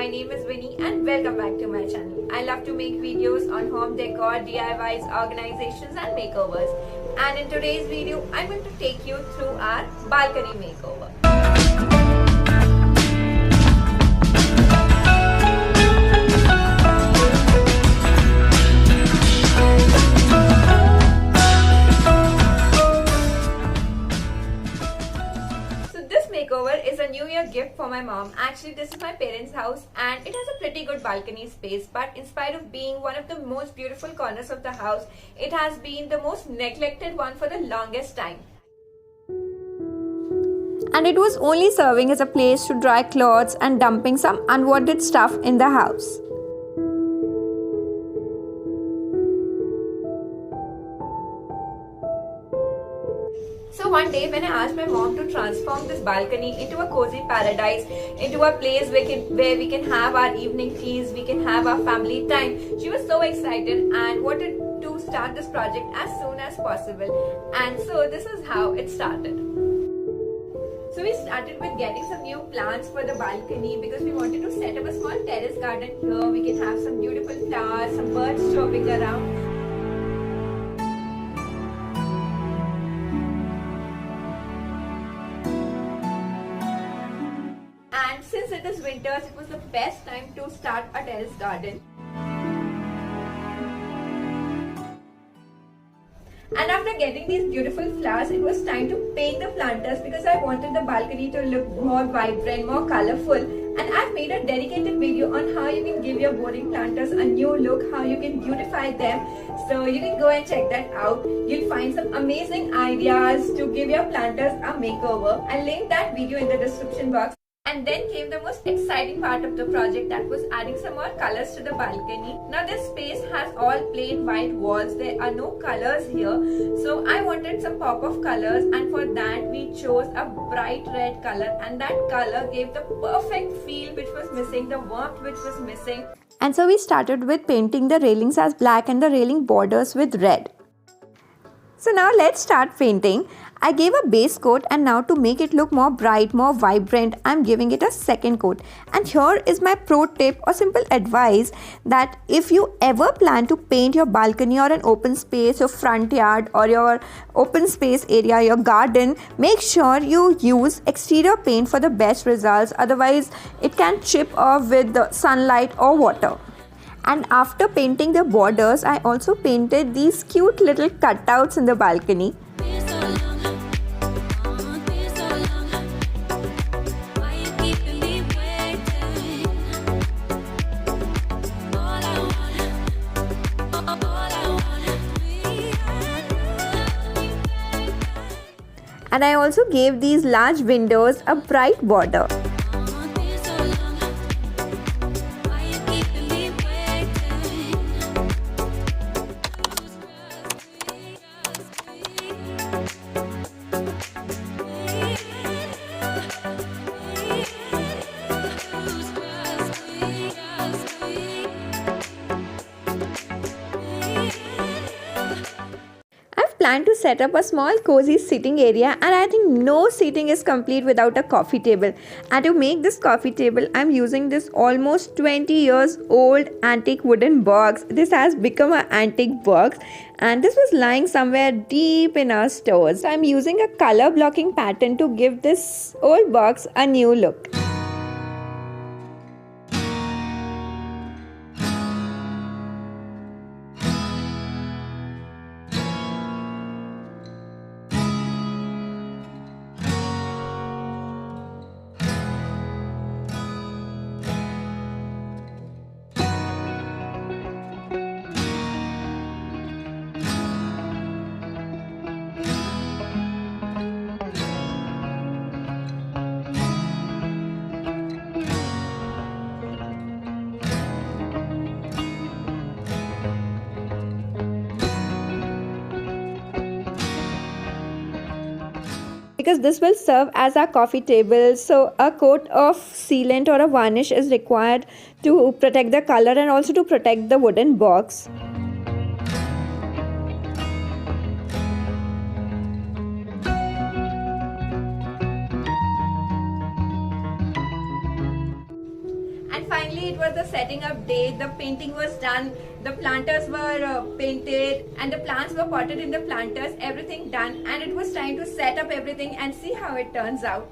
my name is Winnie and welcome back to my channel. I love to make videos on home decor, DIYs, organizations and makeovers. And in today's video, I'm going to take you through our balcony makeover. Is a new year gift for my mom. Actually, this is my parents' house and it has a pretty good balcony space, but in spite of being one of the most beautiful corners of the house, it has been the most neglected one for the longest time. And it was only serving as a place to dry clothes and dumping some unwanted stuff in the house. So one day when I asked my mom to transform this balcony into a cozy paradise, into a place where we can have our evening teas, we can have our family time, she was so excited and wanted to start this project as soon as possible. And so this is how it started. So we started with getting some new plants for the balcony because we wanted to set up a small terrace garden here. We can have some beautiful flowers, some birds chirping around. And since it is winters, it was the best time to start a terrace garden. And after getting these beautiful flowers, it was time to paint the planters because I wanted the balcony to look more vibrant, more colorful. And I've made a dedicated video on how you can give your boarding planters a new look, how you can beautify them. So you can go and check that out. You'll find some amazing ideas to give your planters a makeover. I'll link that video in the description box. And then came the most exciting part of the project, that was adding some more colors to the balcony. Now this space has all plain white walls, there are no colors here. So I wanted some pop of colors, and for that we chose a bright red color, and that color gave the perfect feel which was missing, the warmth which was missing. And so we started with painting the railings as black and the railing borders with red. So now let's start painting. I gave a base coat, and now to make it look more bright, more vibrant, I'm giving it a second coat. And here is my pro tip or simple advice, that if you ever plan to paint your balcony or an open space, your front yard or your open space area, your garden, make sure you use exterior paint for the best results. Otherwise, it can chip off with the sunlight or water. And after painting the borders, I also painted these cute little cutouts in the balcony. And I also gave these large windows a bright border. Plan to set up a small cozy sitting area, and I think no seating is complete without a coffee table. And to make this coffee table, I'm using this almost 20 years old antique wooden box. This has become an antique box, and this was lying somewhere deep in our stores. So I'm using a color blocking pattern to give this old box a new look. Because this will serve as our coffee table, so a coat of sealant or a varnish is required to protect the color and also to protect the wooden box. And finally setting up day. The painting was done, the planters were painted, and the plants were potted in the planters, everything done, and it was time to set up everything and see how it turns out.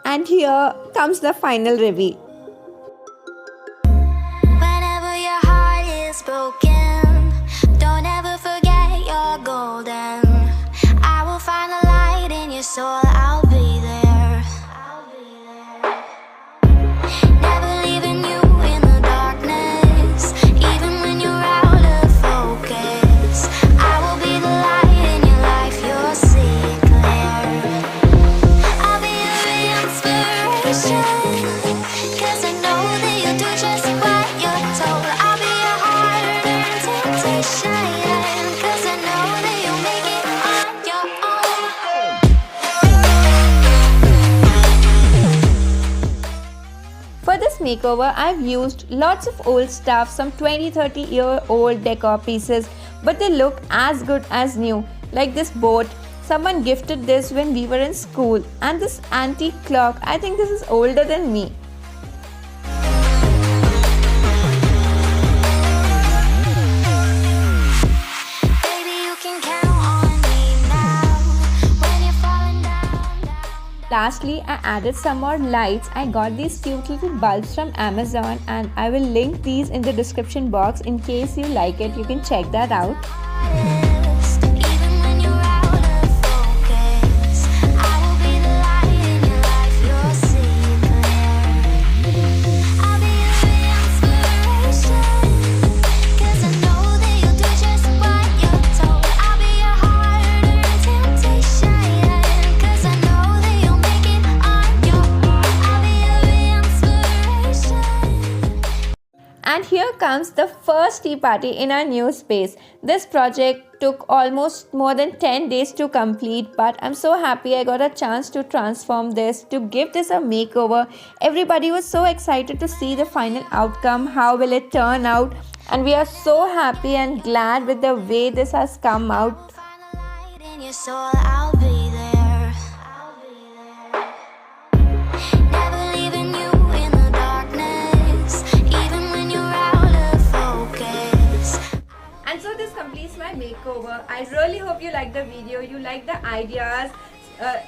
And here comes the final reveal. Whenever your heart is broken, don't ever forget you're golden. I will find a light in your soul, I'll be there. Never leaving you in the darkness, even when you're out of focus. I will be the light in your life, you'll see it clear. I'll be your inspiration, 'cause I know that you'll do just what you're told. I'll be your hard-earned temptation, 'cause I know that you'll make it on your own. For this makeover, I've used lots of old stuff, some 20-30-year-old decor pieces, but they look as good as new. Like this boat, someone gifted this when we were in school, and this antique clock, I think this is older than me. Baby, you can count on me now, when you're falling down. Lastly, I added some more lights. I got these cute little bulbs from Amazon, and I will link these in the description box in case you like it. You can check that out. Even when you're out of focus, I will be the light in your life, you'll see it clear. I'll be your inspiration, 'cause I know that you'll do just what you're told. I'll be your hard-earned temptation, 'cause I know that you'll make it on your own. I'll be your inspiration. And here comes the first tea party in our new space. This project took almost more than 10 days to complete, but I'm so happy I got a chance to transform this, to give this a makeover. Everybody was so excited to see the final outcome, how will it turn out, and we are so happy and glad with the way this has come out. Find the light in your soul, I'll be there. Never leaving you in the darkness, even when you're out of focus. And so this completes my makeover. I really hope you liked the video, you liked the ideas.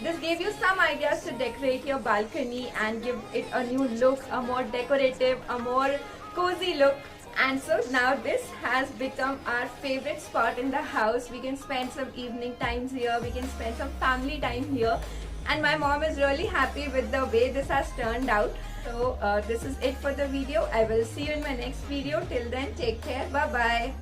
This gave you some ideas to decorate your balcony and give it a new look, a more decorative, a more cozy look. And so now this has become our favorite spot in the house. We can spend some evening times here, we can spend some family time here. And my mom is really happy with the way this has turned out. So this is it for the video. I will see you in my next video. Till then, take care. Bye bye.